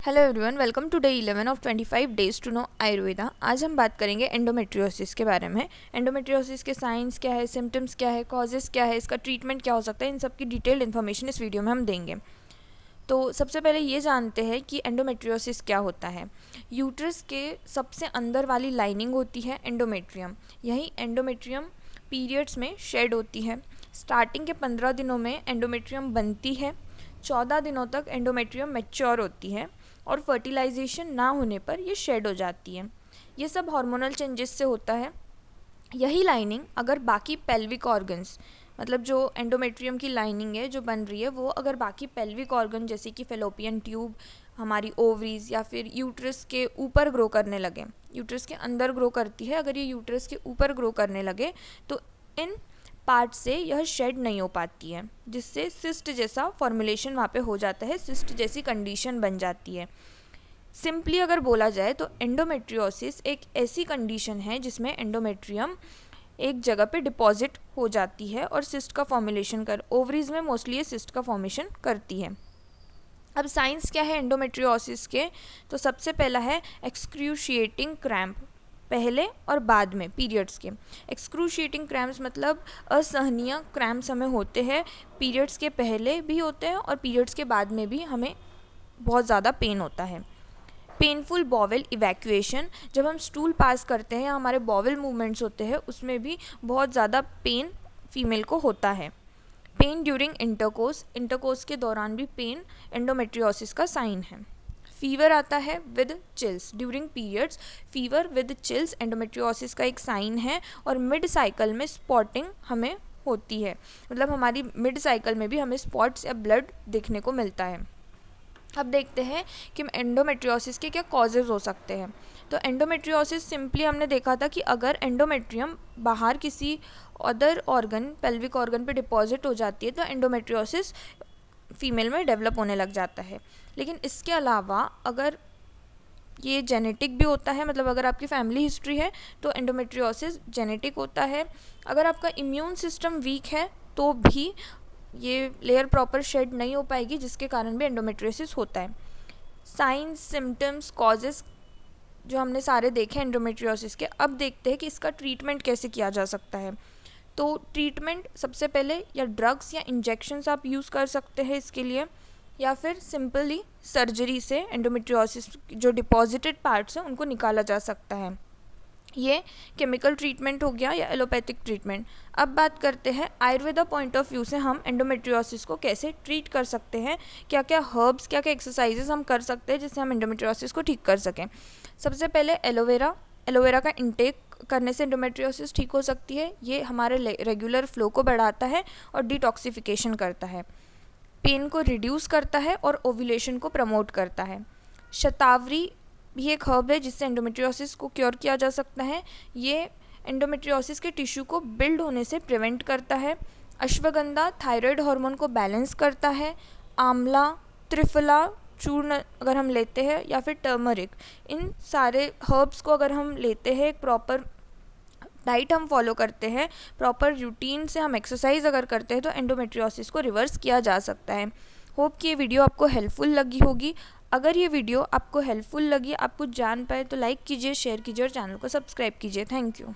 Hello everyone, welcome to day 11 of 25 days to know Ayurveda. आज हम बात करेंगे एंडोमेट्रियोसिस के बारे में। एंडोमेट्रियोसिस के साइंस क्या है, सिम्टम्स क्या है, कॉजेस क्या है, इसका ट्रीटमेंट क्या हो सकता है, इन सब की डिटेल्ड इन्फॉर्मेशन इस वीडियो में हम देंगे। तो सबसे पहले ये जानते हैं कि एंडोमेट्रियोसिस क्या होता है। यूट्रस के सबसे अंदर वाली लाइनिंग होती है एंडोमेट्रियम। यही एंडोमेट्रियम पीरियड्स में शेड होती है। स्टार्टिंग के 15 दिनों में एंडोमेट्रियम बनती है। 14 दिनों तक एंडोमेट्रियम मैच्योर होती है और फर्टिलाइजेशन ना होने पर ये शेड हो जाती है। ये सब हार्मोनल चेंजेस से होता है। यही लाइनिंग अगर बाकी पेल्विक ऑर्गन्स, मतलब जो एंडोमेट्रियम की लाइनिंग है जो बन रही है, वो अगर बाकी पेल्विक ऑर्गन जैसे कि फेलोपियन ट्यूब, हमारी ओवरीज या फिर यूट्रस के ऊपर ग्रो करने लगे, यूट्रस के अंदर ग्रो करती है, अगर ये यूट्रस के ऊपर ग्रो करने लगे तो इन पार्ट से यह शेड नहीं हो पाती है, जिससे सिस्ट जैसा फॉर्मुलेशन वहाँ पे हो जाता है, सिस्ट जैसी कंडीशन बन जाती है। सिंपली अगर बोला जाए तो एंडोमेट्रियोसिस एक ऐसी कंडीशन है जिसमें एंडोमेट्रियम एक जगह पे डिपॉजिट हो जाती है और सिस्ट का फॉर्मुलेशन ओवरीज में मोस्टली ये सिस्ट का फॉर्मेशन करती है। अब साइंस क्या है एंडोमेट्रियोसिस के, तो सबसे पहला है एक्सक्रूशिएटिंग क्रैम्प, पहले और बाद में पीरियड्स के। एक्सक्रूशिएटिंग क्रैम्प्स मतलब असहनीय क्रैम्प्स हमें होते हैं, पीरियड्स के पहले भी होते हैं और पीरियड्स के बाद में भी हमें बहुत ज़्यादा पेन होता है। पेनफुल बॉवल इवैक्यूएशन, जब हम स्टूल पास करते हैं या हमारे बॉवल मूवमेंट्स होते हैं उसमें भी बहुत ज़्यादा पेन फीमेल को होता है। पेन ड्यूरिंग इंटरकोर्स, इंटरकोर्स के दौरान भी पेन एंडोमेट्रियोसिस का साइन है। फीवर आता है with chills during periods, fever with chills endometriosis का एक साइन है। और मिड साइकिल में स्पॉटिंग हमें होती है, मतलब हमारी मिड साइकिल में भी हमें स्पॉट्स या ब्लड देखने को मिलता है। अब देखते हैं कि एंडोमेट्रियोसिस के क्या कॉजेज़ हो सकते हैं। तो एंडोमेट्रियोसिस सिंपली हमने देखा था कि अगर एंडोमेट्रियम बाहर किसी अदर ऑर्गन, पेल्विक ऑर्गन पे डिपॉजिट हो जाती है तो एंडोमेट्रियोसिस फीमेल में डेवलप होने लग जाता है। लेकिन इसके अलावा अगर ये जेनेटिक भी होता है, मतलब अगर आपकी फैमिली हिस्ट्री है तो एंडोमेट्रियोसिस जेनेटिक होता है। अगर आपका इम्यून सिस्टम वीक है तो भी ये लेयर प्रॉपर शेड नहीं हो पाएगी, जिसके कारण भी एंडोमेट्रियोसिस होता है। साइंस, सिम्टम्स, कॉजेस जो हमने सारे देखे एंडोमेट्रियोसिस के, अब देखते हैं कि इसका ट्रीटमेंट कैसे किया जा सकता है। तो ट्रीटमेंट सबसे पहले या ड्रग्स या इंजेक्शंस आप यूज़ कर सकते हैं इसके लिए, या फिर सिंपली सर्जरी से एंडोमेट्रियोसिस जो डिपॉजिटेड पार्ट्स हैं उनको निकाला जा सकता है। ये केमिकल ट्रीटमेंट हो गया या एलोपैथिक ट्रीटमेंट। अब बात करते हैं आयुर्वेदा पॉइंट ऑफ व्यू से हम एंडोमेट्रियोसिस को कैसे ट्रीट कर सकते हैं, क्या क्या हर्ब्स, क्या क्या एक्सरसाइजेस हम कर सकते हैं जिससे हम एंडोमेट्रियोसिस को ठीक कर सकें। सबसे पहले एलोवेरा, एलोवेरा का इंटेक करने से एंडोमेट्रियोसिस ठीक हो सकती है। ये हमारे रेगुलर फ्लो को बढ़ाता है और डिटॉक्सिफिकेशन करता है, पेन को रिड्यूस करता है और ओव्यूलेशन को प्रमोट करता है। शतावरी भी एक हर्ब है जिससे एंडोमेट्रियोसिस को क्योर किया जा सकता है। ये एंडोमेट्रियोसिस के टिश्यू को बिल्ड होने से प्रिवेंट करता है। अश्वगंधा थायराइड हार्मोन को बैलेंस करता है। आंवला, त्रिफला चूर्ण अगर हम लेते हैं, या फिर टर्मरिक, इन सारे हर्ब्स को अगर हम लेते हैं, एक प्रॉपर डाइट हम फॉलो करते हैं, प्रॉपर रूटीन से हम एक्सरसाइज अगर करते हैं तो एंडोमेट्रियोसिस को रिवर्स किया जा सकता है। होप कि ये वीडियो आपको हेल्पफुल लगी होगी। अगर ये वीडियो आपको हेल्पफुल लगी, आप कुछ जान पाए, तो लाइक कीजिए, शेयर कीजिए और चैनल को सब्सक्राइब कीजिए। Thank you.